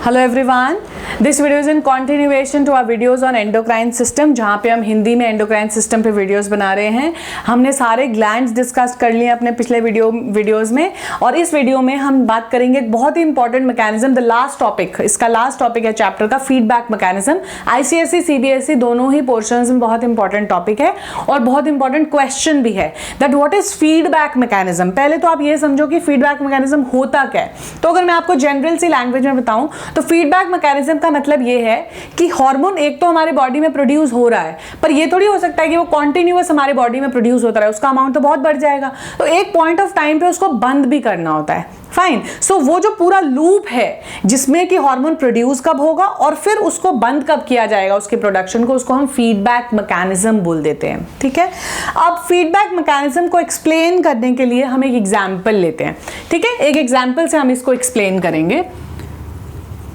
Hello everyone, this video is in continuation to our videos on endocrine system, जहाँ पे हम हिंदी में endocrine system पे वीडियोस बना रहे हैं। हमने सारे ग्लैंड्स डिस्कस कर लिए अपने पिछले वीडियोस में, और इस वीडियो में हम बात करेंगे एक बहुत ही important mechanism, the last topic, इसका लास्ट टॉपिक है चैप्टर का, फीडबैक मैकेनिज्म। आईसीएसई सीबीएसई दोनों ही पोर्शंस में बहुत इंपॉर्टेंट टॉपिक है और बहुत इंपॉर्टेंट क्वेश्चन भी है that what is feedback mechanism. पहले तो आप ये समझो कि फीडबैक मैकेनिज्म होता क्या है। तो अगर मैं आपको जनरल सी लैंग्वेज में बताऊं तो फीडबैक मैकेनिज्म का मतलब ये है कि हार्मोन एक तो हमारे बॉडी में प्रोड्यूस हो रहा है, पर ये थोड़ी हो सकता है कि वो कॉन्टिन्यूअस हमारे बॉडी में प्रोड्यूस होता रहे, उसका अमाउंट तो बहुत बढ़ जाएगा। तो एक पॉइंट ऑफ टाइम पे उसको बंद भी करना होता है। फाइन, सो वो जो पूरा लूप है जिसमें कि हार्मोन प्रोड्यूस कब होगा और फिर उसको बंद कब किया जाएगा उसके प्रोडक्शन को, उसको हम फीडबैक मैकेनिज्म बोल देते हैं। ठीक है, अब फीडबैक मैकेनिज्म को एक्सप्लेन करने के लिए हम एक एग्जांपल लेते हैं। ठीक है, एक एग्जांपल से हम इसको एक्सप्लेन करेंगे।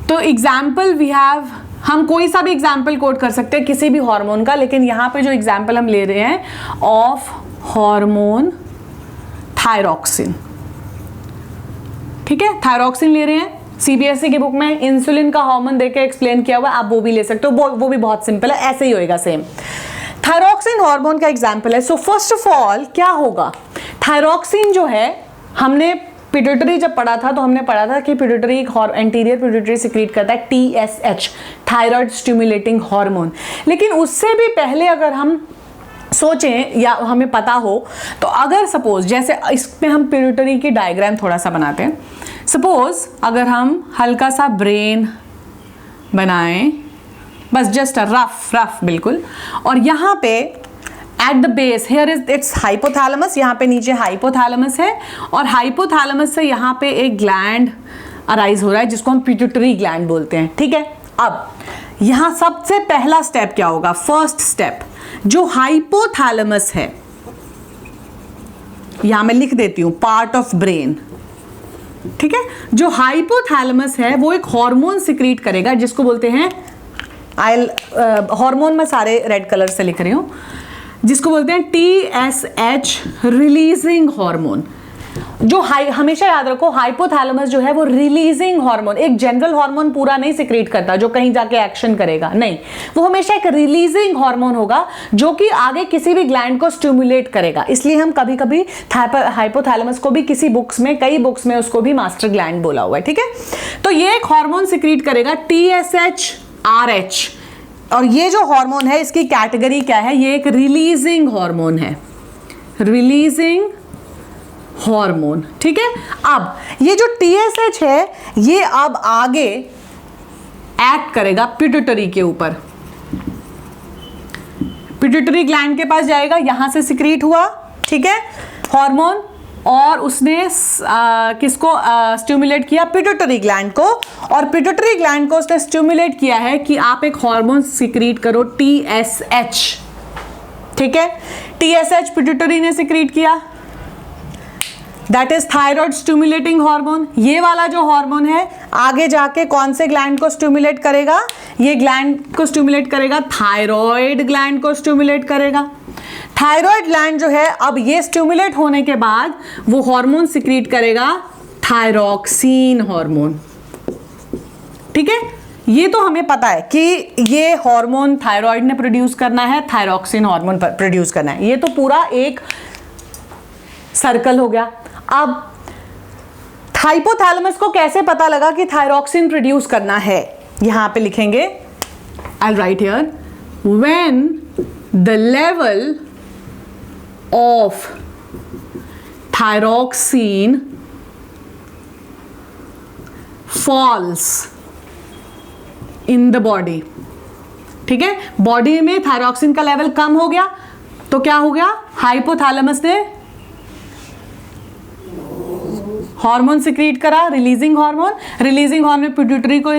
तो एग्जाम्पल वी हैव, हम कोई सा भी एग्जाम्पल कोट कर सकते हैं किसी भी हार्मोन का, लेकिन यहां पे जो एग्जाम्पल हम ले रहे हैं ऑफ हार्मोन थायरॉक्सिन। ठीक है, थायरॉक्सिन ले रहे हैं। सीबीएसई की बुक में इंसुलिन का हार्मोन देके एक्सप्लेन किया हुआ है, आप वो भी ले सकते हो, वो भी बहुत सिंपल है, ऐसे ही होएगा सेम। थायरॉक्सिन हार्मोन का एग्जाम्पल है। सो फर्स्ट ऑफ ऑल क्या होगा, थायरॉक्सिन जो है, हमने पिट्यूटरी जब पढ़ा था तो हमने पढ़ा था कि पिट्यूटरी एंटीरियर पिट्यूटरी सिक्रीट करता है टीएसएच, थायराइड स्टिमुलेटिंग हार्मोन। लेकिन उससे भी पहले अगर हम सोचें या हमें पता हो, तो अगर सपोज जैसे इसमें हम पिट्यूटरी की डायग्राम थोड़ा सा बनाते हैं। सपोज अगर हम हल्का सा ब्रेन बनाएं, बस जस्ट रफ बिल्कुल, और यहाँ पे at the base here is it's hypothalamus, यहाँ पे नीचे हाइपोथैलेमस है, और हाइपोथैलेमस से यहाँ पे एक ग्लैंड अराइज हो रहा है जिसको हम पिट्यूटरी ग्लैंड बोलते हैं। ठीक है, अब यहाँ सबसे पहला स्टेप क्या होगा, फर्स्ट स्टेप, जो हाइपोथैलेमस है, यहां मैं लिख देती हूं पार्ट ऑफ ब्रेन। ठीक है, जो हाइपोथैलेमस है वो एक हार्मोन सिक्रीट करेगा जिसको बोलते हैं, हार्मोन में सारे रेड कलर से लिख रही हूं, जिसको बोलते हैं टीएसएच रिलीजिंग हार्मोन। जो हमेशा याद रखो, हाइपोथैलेमस जो है वो रिलीजिंग हार्मोन, एक जनरल हार्मोन पूरा नहीं सिक्रीट करता जो कहीं जाके एक्शन करेगा, नहीं, वो हमेशा एक रिलीजिंग हार्मोन होगा जो कि आगे किसी भी ग्लैंड को स्टिमुलेट करेगा। इसलिए हम कभी कभी हाइपोथैलेमस को भी किसी बुक्स में, कई बुक्स में उसको भी मास्टर ग्लैंड बोला हुआ है। ठीक है, तो ये एक हार्मोन सिक्रीट करेगा TSH-RH, और ये जो हार्मोन है इसकी कैटेगरी क्या है, ये एक रिलीजिंग हार्मोन है, रिलीजिंग हार्मोन। ठीक है, अब ये जो TSH है ये अब आगे एक्ट करेगा पिट्यूटरी के ऊपर, पिट्यूटरी ग्लैंड के पास जाएगा, यहां से सिक्रीट हुआ, ठीक है, हार्मोन, और उसने किसको स्टिमुलेट किया, पिट्यूटरी ग्लैंड को, और पिट्यूटरी ग्लैंड को उसने स्टिमुलेट किया है कि आप एक हार्मोन सिक्रीट करो TSH। ठीक है, TSH पिट्यूटरी ने सिक्रीट किया, that is thyroid stimulating hormone. ये वाला जो हार्मोन है आगे जाके कौन से ग्लैंड को स्टिमुलेट करेगा, ये ग्लैंड को स्टिमुलेट करेगा, थायराइड ग्लैंड को स्टिमुलेट करेगा। थायराइड ग्लैंड जो है, अब ये स्टिमुलेट होने के बाद वो हार्मोन सिक्रीट करेगा थायरॉक्सिन हार्मोन। ठीक है, ये तो हमें पता है कि ये हार्मोन थायराइड ने प्रोड्यूस करना है, थायरॉक्सिन हार्मोन प्रोड्यूस करना है, ये तो पूरा एक सर्कल हो गया। अब हाइपोथैलेमस को कैसे पता लगा कि थायरॉक्सिन प्रोड्यूस करना है, यहां पे लिखेंगे, I will write here, when the level of thyroxine falls in the body. ठीक है, बॉडी में थायरॉक्सिन का लेवल कम हो गया तो क्या हो गया, हाइपोथैलेमस ने हार्मोन सिक्रीट करा, releasing hormone, releasing hormone pituitary को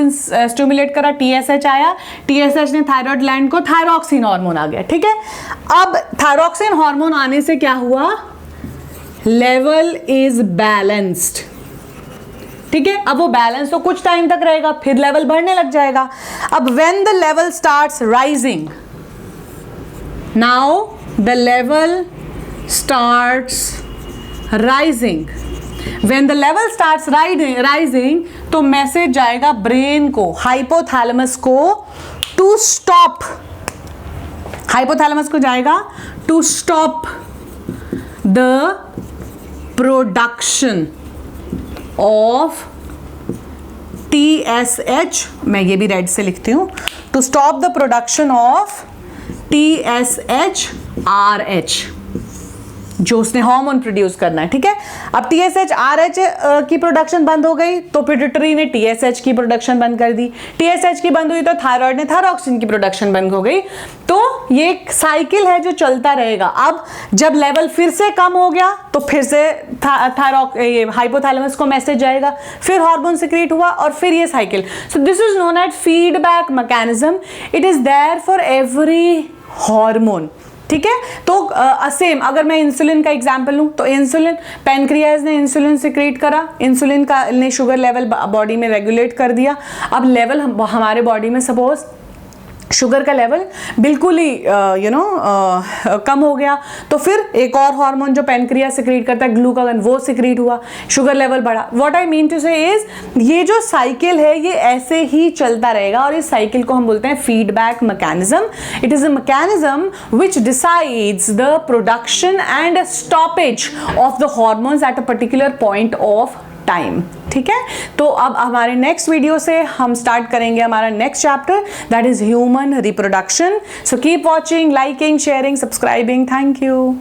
स्टिमुलेट करा, TSH आया, TSH ने थायराइड ग्लैंड को थायरॉक्सिन हार्मोन आ गया। ठीक है, अब थायरॉक्सिन हार्मोन आने से क्या हुआ, लेवल इज बैलेंस्ड। ठीक है, अब वो बैलेंस तो कुछ टाइम तक रहेगा, फिर लेवल बढ़ने लग जाएगा। अब when the level starts rising, now the level starts rising, when the level starts rising तो मैसेज जाएगा ब्रेन को, हाइपोथैलेमस को, टू स्टॉप, हाइपोथैलेमस को जाएगा to stop the production of TSH, मैं ये भी रेड से लिखती हूं, to stop the production of TSH RH, जो उसने हार्मोन प्रोड्यूस करना है, ठीक है। अब TSH RH की प्रोडक्शन बंद हो गई तो पिट्यूटरी ने TSH की प्रोडक्शन बंद कर दी, TSH की बंद हुई तो थायराइड ने थायरॉक्सिन की प्रोडक्शन बंद हो गई। तो ये एक साइकिल है जो चलता रहेगा। अब जब लेवल फिर से कम हो गया तो फिर से हाइपोथैलेमस को मैसेज जाएगा, फिर हार्मोन सिक्रीट हुआ और फिर ये cycle. So this is known as feedback mechanism. It is there for every hormone, ठीक है। तो सेम अगर मैं इंसुलिन का एग्जांपल लूं तो इंसुलिन, पैनक्रियाज ने इंसुलिन सिक्रीट करा, इंसुलिन का ने शुगर लेवल बॉडी में रेगुलेट कर दिया। अब लेवल हमारे बॉडी में सपोज शुगर का लेवल बिल्कुल ही कम हो गया तो फिर एक और हार्मोन जो पैनक्रिया सिक्रीट करता है ग्लूकागन, वो सिक्रीट हुआ, शुगर लेवल बढ़ा। व्हाट आई मीन टू से इज ये जो साइकिल है ये ऐसे ही चलता रहेगा और इस साइकिल को हम बोलते हैं feedback mechanism. It is a mechanism which decides the production and stoppage of the hormones at a particular point of time, ठीक है। तो अब हमारे नेक्स्ट वीडियो से हम स्टार्ट करेंगे हमारा next chapter, that is human reproduction. So keep watching, liking, sharing, subscribing. Thank you.